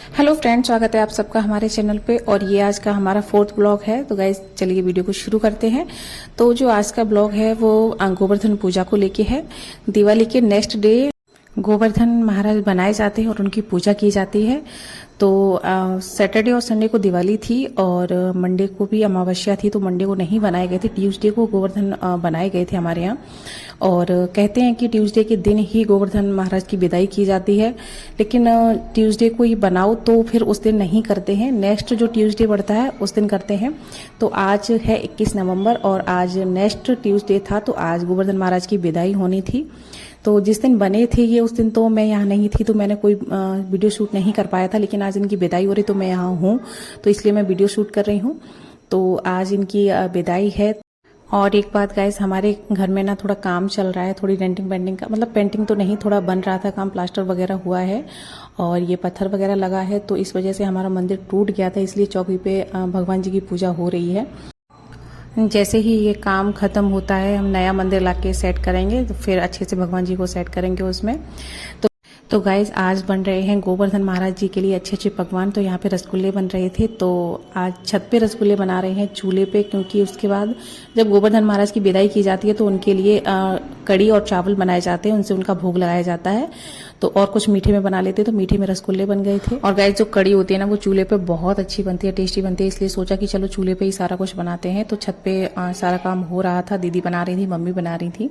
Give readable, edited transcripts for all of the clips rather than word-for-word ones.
Hello friends, स्वागत है आप सबका हमारे चैनल पे। और ये आज का हमारा 4th ब्लॉग है। तो गाइस चलिए वीडियो को शुरू करते हैं। तो जो आज का ब्लॉग है वो गोवर्धन पूजा को लेके है। दिवाली के नेक्स्ट डे गोवर्धन महाराज बनाए जाते हैं और उनकी पूजा की जाती है। तो सैटरडे और संडे को दिवाली थी और मंडे को भी अमावस्या थी, तो मंडे को नहीं बनाए गए थे। ट्यूसडे को गोवर्धन बनाए गए थे हमारे यहाँ। और कहते हैं कि ट्यूसडे के दिन ही गोवर्धन महाराज की विदाई की जाती है, लेकिन ट्यूसडे को ही बनाओ तो फिर उस दिन नहीं करते हैं। नेक्स्ट जो ट्यूसडे पड़ता है उस दिन करते हैं। तो आज है 21 नवंबर और आज नेक्स्ट ट्यूसडे था, तो आज गोवर्धन महाराज की विदाई होनी थी। तो जिस दिन बने थे ये, उस दिन तो मैं यहाँ नहीं थी, तो मैंने कोई वीडियो शूट नहीं कर पाया था। लेकिन आज इनकी विदाई हो रही तो मैं यहाँ हूँ, तो इसलिए मैं वीडियो शूट कर रही हूँ। तो आज इनकी विदाई है। और एक बात गाइस, हमारे घर में ना थोड़ा काम चल रहा है, थोड़ी डेंटिंग पेंटिंग का, मतलब पेंटिंग तो नहीं, थोड़ा बन रहा था काम, प्लास्टर वगैरह हुआ है और ये पत्थर वगैरह लगा है। तो इस वजह से हमारा मंदिर टूट गया था, इसलिए चौकी पे भगवान जी की पूजा हो रही है। जैसे ही ये काम खत्म होता है हम नया मंदिर लाके सेट करेंगे, तो फिर अच्छे से भगवान जी को सेट करेंगे उसमें। तो गाइज आज बन रहे हैं गोवर्धन महाराज जी के लिए अच्छे अच्छे पकवान। तो यहाँ पे रसगुल्ले बन रहे थे, तो आज छत पे रसगुल्ले बना रहे हैं चूल्हे पे, क्योंकि उसके बाद जब गोवर्धन महाराज की विदाई की जाती है तो उनके लिए कड़ी और चावल बनाए जाते हैं, उनसे उनका भोग लगाया जाता है। तो और कुछ मीठे में बना लेते, तो मीठे में रसगुल्ले बन गए थे। और गाइज जो कड़ी होती है ना वो चूल्हे पे बहुत अच्छी बनती है, टेस्टी बनती है, इसलिए सोचा कि चलो चूल्हे पे ही सारा कुछ बनाते हैं। तो छत पे सारा काम हो रहा था, दीदी बना रही थी, मम्मी बना रही थी।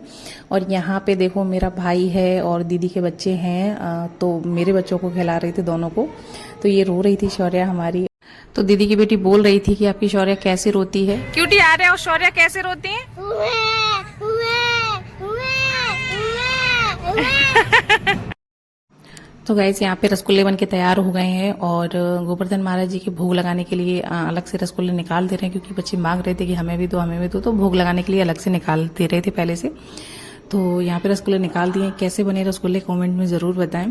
और यहाँ पे देखो मेरा भाई है और दीदी के बच्चे हैं, तो मेरे बच्चों को खिला रही थी दोनों को। तो ये रो रही थी शौर्या हमारी। तो दीदी की बेटी बोल रही थी कि आपकी शौर्या कैसे रोती है। क्यूटी आ रहे हो, शौर्या कैसे रोती है? तो गाइस यहाँ पे रसगुल्ले बन के तैयार हो गए हैं और गोवर्धन महाराज जी के भोग लगाने के लिए अलग से रसगुल्ले निकाल दे रहे हैं, क्योंकि बच्चे मांग रहे थे कि हमें भी दो हमें भी दो। तो भोग लगाने के लिए अलग से निकाल दे रहे थे पहले से। तो यहाँ पे रसगुल्ले निकाल दिए। कैसे बने रसगुल्ले कमेंट में ज़रूर बताएं।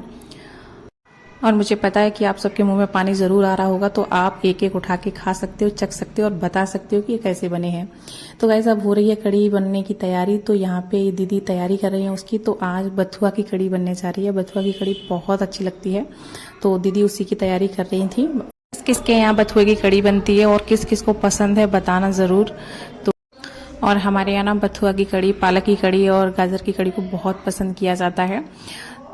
और मुझे पता है कि आप सबके मुंह में पानी ज़रूर आ रहा होगा, तो आप एक एक उठा के खा सकते हो, चख सकते हो और बता सकते हो कि ये कैसे बने हैं। तो गाइस अब हो रही है कड़ी बनने की तैयारी। तो यहाँ पे दीदी तैयारी कर रही है उसकी। तो आज बथुआ की कड़ी बनने जा रही है। बथुआ की कड़ी बहुत अच्छी लगती है, तो दीदी उसी की तैयारी कर रही थी। किस किस के यहाँ बथुए की कड़ी बनती है और किस किस को पसंद है बताना ज़रूर। तो और हमारे यहाँ ना बथुआ की कड़ी, पालक की कड़ी और गाजर की कड़ी को बहुत पसंद किया जाता है।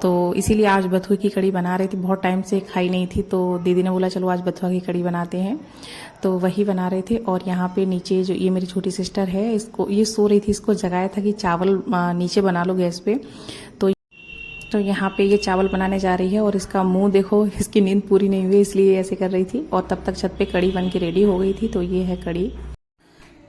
तो इसीलिए आज बथुए की कड़ी बना रही थी, बहुत टाइम से खाई नहीं थी। तो दीदी ने बोला चलो आज बथुआ की कड़ी बनाते हैं, तो वही बना रहे थे। और यहाँ पे नीचे जो ये मेरी छोटी सिस्टर है, इसको ये सो रही थी, इसको जगाया था कि चावल नीचे बना लो गैस पे। तो यहाँ पे ये चावल बनाने जा रही है और इसका मुंह देखो, इसकी नींद पूरी नहीं हुई इसलिए ऐसे कर रही थी। और तब तक छत पे कड़ी बन के रेडी हो गई थी। तो ये है कड़ी,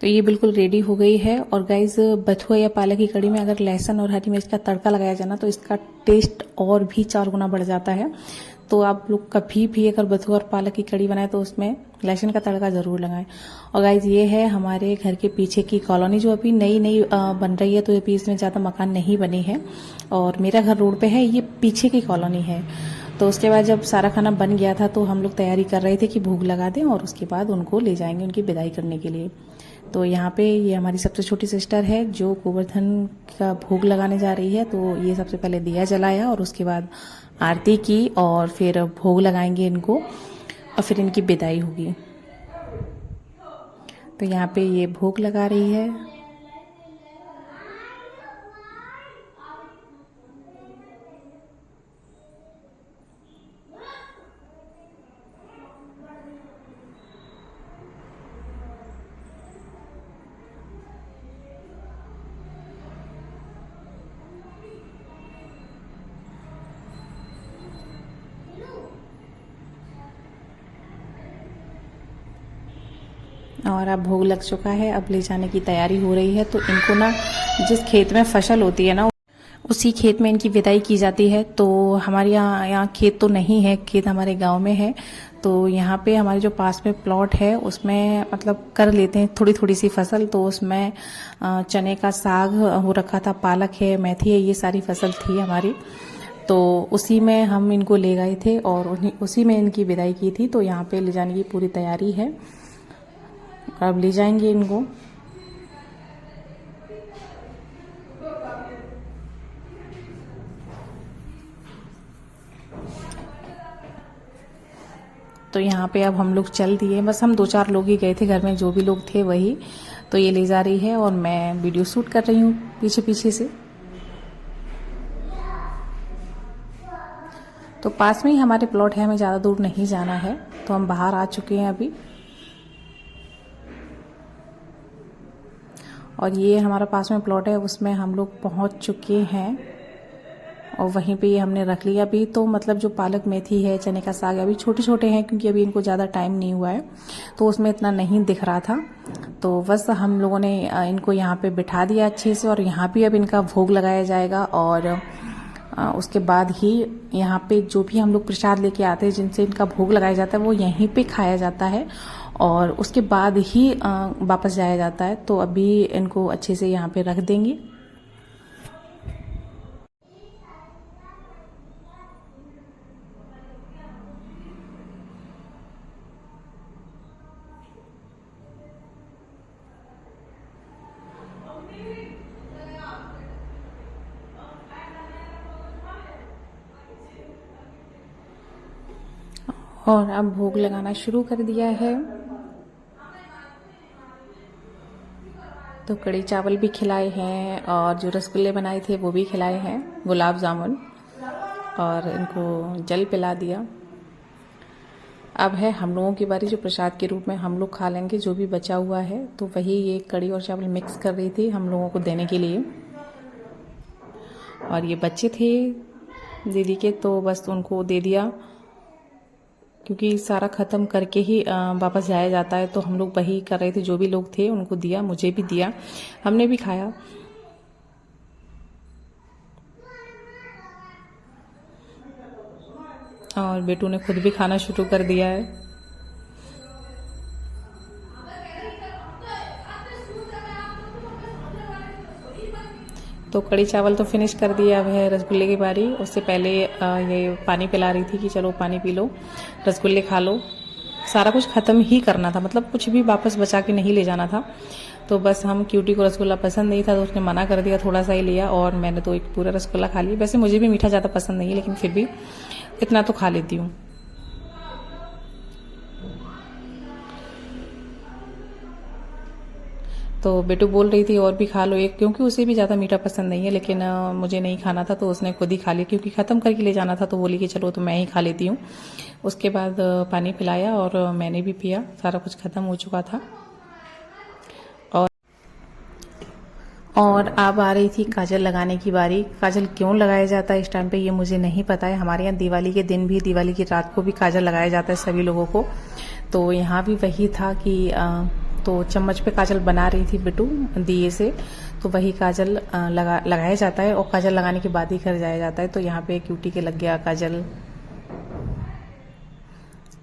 तो ये बिल्कुल रेडी हो गई है। और गाइज बथुआ या पालक की कड़ी में अगर लहसुन और हरी मिर्च का तड़का लगाया जाए ना, तो इसका टेस्ट और भी 4 गुना बढ़ जाता है। तो आप लोग कभी भी अगर बथुआ और पालक की कड़ी बनाए तो उसमें लहसुन का तड़का जरूर लगाएं। और गाइज ये है हमारे घर के पीछे की कॉलोनी, जो अभी नई नई बन रही है, तो अभी इसमें ज़्यादा मकान नहीं बने हैं। और मेरा घर रोड पे है, ये पीछे की कॉलोनी है। तो उसके बाद जब सारा खाना बन गया था तो हम लोग तैयारी कर रहे थे कि भोग लगा दें और उसके बाद उनको ले जाएंगे उनकी विदाई करने के लिए। तो यहाँ पे ये हमारी सबसे छोटी सिस्टर है जो गोवर्धन का भोग लगाने जा रही है। तो ये सबसे पहले दिया जलाया और उसके बाद आरती की और फिर भोग लगाएंगे इनको और फिर इनकी विदाई होगी। तो यहाँ पे ये भोग लगा रही है। और अब भोग लग चुका है, अब ले जाने की तैयारी हो रही है। तो इनको ना जिस खेत में फसल होती है ना, उसी खेत में इनकी विदाई की जाती है। तो हमारे यहाँ खेत तो नहीं है, खेत हमारे गांव में है। तो यहाँ पे हमारे जो पास में प्लॉट है उसमें मतलब कर लेते हैं थोड़ी थोड़ी सी फसल। तो उसमें चने का साग हो रखा था, पालक है, मेथी है, ये सारी फसल थी हमारी। तो उसी में हम इनको ले गए थे और उसी में इनकी विदाई की थी। तो यहाँ पे ले जाने की पूरी तैयारी है, अब ले जाएंगे इनको। तो यहाँ पे अब हम लोग चल दिए, बस हम 2-4 लोग ही गए थे, घर में जो भी लोग थे वही। तो ये ले जा रही है और मैं वीडियो शूट कर रही हूँ पीछे पीछे से। तो पास में ही हमारे प्लॉट है, हमें ज़्यादा दूर नहीं जाना है, तो हम बाहर आ चुके हैं अभी। और ये हमारा पास में प्लॉट है, उसमें हम लोग पहुंच चुके हैं और वहीं पे ये हमने रख लिया। अभी तो मतलब जो पालक मेथी है, चने का साग अभी छोटे छोटे हैं, क्योंकि अभी इनको ज़्यादा टाइम नहीं हुआ है, तो उसमें इतना नहीं दिख रहा था। तो बस हम लोगों ने इनको यहाँ पे बिठा दिया अच्छे से, और यहाँ पे अब इनका भोग लगाया जाएगा। और उसके बाद ही यहाँ पे जो भी हम लोग प्रसाद लेके आते हैं, जिनसे इनका भोग लगाया जाता है, वो यहीं पे खाया जाता है और उसके बाद ही वापस जाया जाता है। तो अभी इनको अच्छे से यहाँ पे रख देंगे। और अब भोग लगाना शुरू कर दिया है। तो कड़ी चावल भी खिलाए हैं और जो रसगुल्ले बनाए थे वो भी खिलाए हैं, गुलाब जामुन, और इनको जल पिला दिया। अब है हम लोगों की बारी, जो प्रसाद के रूप में हम लोग खा लेंगे जो भी बचा हुआ है। तो वही ये कड़ी और चावल मिक्स कर रही थी हम लोगों को देने के लिए। और ये बच्चे थे दीदी के, तो बस उनको दे दिया, क्योंकि सारा ख़त्म करके ही वापस जाया जाता है। तो हम लोग वही कर रहे थे, जो भी लोग थे उनको दिया, मुझे भी दिया, हमने भी खाया। और बेटू ने खुद भी खाना शुरू कर दिया है। तो कड़ी चावल तो फिनिश कर दिया, अब है रसगुल्ले की बारी। उससे पहले ये पानी पिला रही थी कि चलो पानी पी लो, रसगुल्ले खा लो। सारा कुछ ख़त्म ही करना था, मतलब कुछ भी वापस बचा के नहीं ले जाना था। तो बस हम क्यूटी को रसगुल्ला पसंद नहीं था, तो उसने मना कर दिया, थोड़ा सा ही लिया, और मैंने तो एक पूरा रसगुल्ला खा लिया। वैसे मुझे भी मीठा ज़्यादा पसंद नहीं है, लेकिन फिर भी इतना तो खा लेती हूँ। तो बेटू बोल रही थी और भी खा लो एक, क्योंकि उसे भी ज़्यादा मीठा पसंद नहीं है, लेकिन मुझे नहीं खाना था, तो उसने खुद ही खा लिया, क्योंकि ख़त्म करके ले जाना था। तो बोली कि चलो तो मैं ही खा लेती हूँ। उसके बाद पानी पिलाया और मैंने भी पिया, सारा कुछ ख़त्म हो चुका था। और अब आ रही थी काजल लगाने की बारी। काजल क्यों लगाया जाता है इस टाइम पे, ये मुझे नहीं पता है। हमारे यहाँ दिवाली के दिन भी, दिवाली की रात को भी काजल लगाया जाता है सभी लोगों को। तो यहाँ भी वही था कि तो चम्मच पे काजल बना रही थी बिट्टू दिए से, तो वही काजल लगाया जाता है, और काजल लगाने के बाद ही घर जाया जाता है। तो यहाँ पे क्यूटी के लग गया काजल।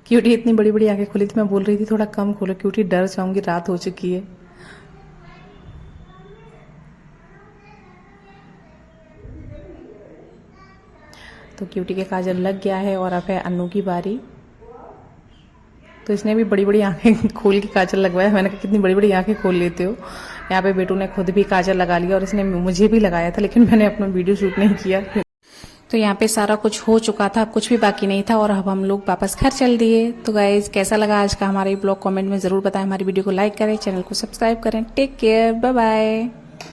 क्यूटी इतनी बड़ी बड़ी आंखें खोली थी, मैं बोल रही थी थोड़ा कम खोलो क्यूटी, डर जाऊंगी, रात हो चुकी है। तो क्यूटी के काजल लग गया है, और अब है अन्नू की बारी। तो इसने भी बड़ी बड़ी आंखें खोल के काजल लगवाया। मैंने कहा कितनी बड़ी बड़ी आंखें खोल लेते हो। यहाँ पे बेटू ने खुद भी काजल लगा लिया, और इसने मुझे भी लगाया था, लेकिन मैंने अपना वीडियो शूट नहीं किया। तो यहाँ पे सारा कुछ हो चुका था, कुछ भी बाकी नहीं था, और अब हम लोग वापस घर चल दिए। तो गाइज कैसा लगा आज का हमारा ये ब्लॉग, कमेंट में जरूर बताएं। हमारी वीडियो को लाइक करें, चैनल को सब्सक्राइब करें। Take care, bye bye.